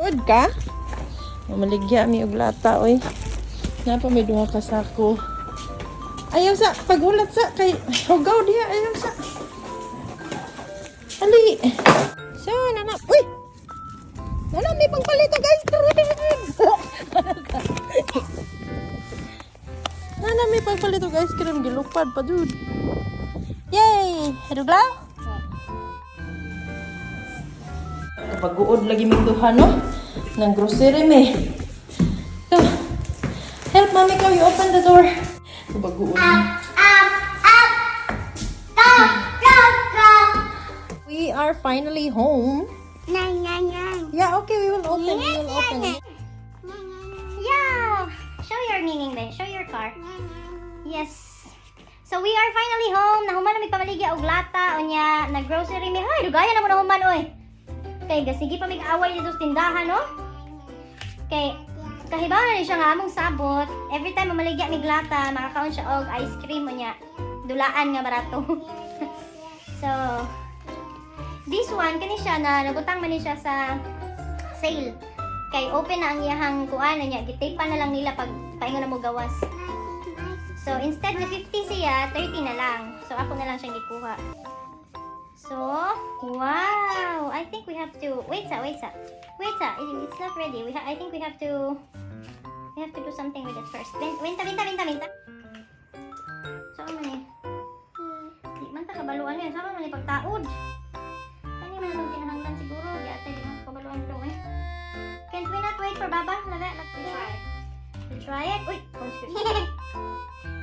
Good ka? Mamaligya mi og lata oy. Napa may duha ka sako. Ayaw sa pagulat sa kay hugaw diha ayaw sa. Ali. So nana. Uy. Wala may pangpalito guys. Nana may pangpalito guys. Kiram gilupad pa jud. Yay! Heruglaw? Kapag-uod lagi may duha, no? Nang grocery, may. So, help, mommy, go. You open the door. Kapag-uod. We are finally home. Yeah, okay, we will open. We will open it. Yeah! Show your meaning then. Show your car. Yes. So we are finally home. Nahuman na may pamaligya og lata. Unya, nag-grocery mi. Hay, dugaya na mo nahuman, oy. Kay gasigi pa mig away dito sa tindahan, no? Kay kahibaw na ni siya nga among sabot. Every time mamaligya mig lata, makakaon siya og ice cream unya. Dulaan nga barato. So this one kani siya na nabutang man ni siya sa sale. Kay open na ang iyahang kuan niya. Gitape na lang nila pag paingon na mo gawas. So, instead na 50 siya, 30 na lang. So, ako na lang siyang gikuha. So, wow! I think we have to... Wait sa. It's not ready. I think we have to do something with it first. Winta. So, ano ni? Di man ta kabaluan niya. Sama man ni pagtaod. Kani man itong kinahanglan siguro. Di ate, di man kabaluan ito eh. Can't we not wait for Baba? Let's try it. We try it? Uy!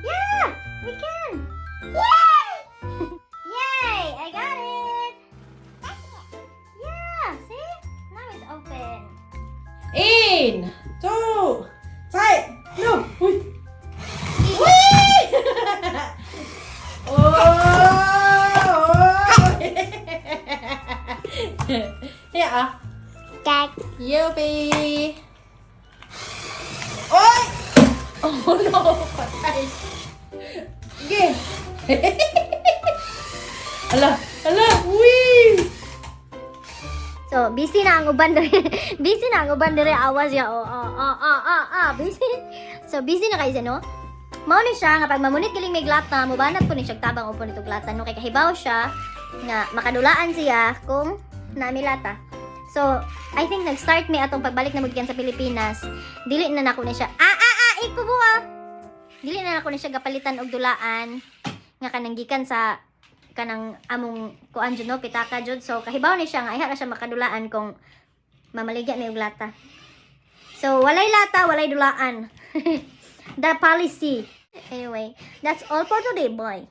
Yeah! We can! Yay! Yay! I got it! Yeah! See? Now it's open. In! 2! 3! No! Uy! Yeah. Yuppie! Oy! Oh no! Patay! Okay. Ala! Uy! So, busy na ang uban dire awas ya. Busy. So, busy na kayo siya, no? Mao ni siya nga pag mamunit kiling may glata, mubanat po ni siya tabang upo nito glata, no? Kay kahibaw siya nga makadulaan siya kung naamilata. So, I think nag-start mi atong pagbalik na mudyan sa Pilipinas. Dili na nako ni siya. Ikubuha. Dili na ako ni siya gapalitan og dulaan nga kanang gikan sa kanang among kuan jud no pitaka jud. So kahibaw ni siya nga iha ra siya makadulaan kung mamaligya may og lata. So walay lata, walay dulaan. The policy. Anyway, that's all for today, boy.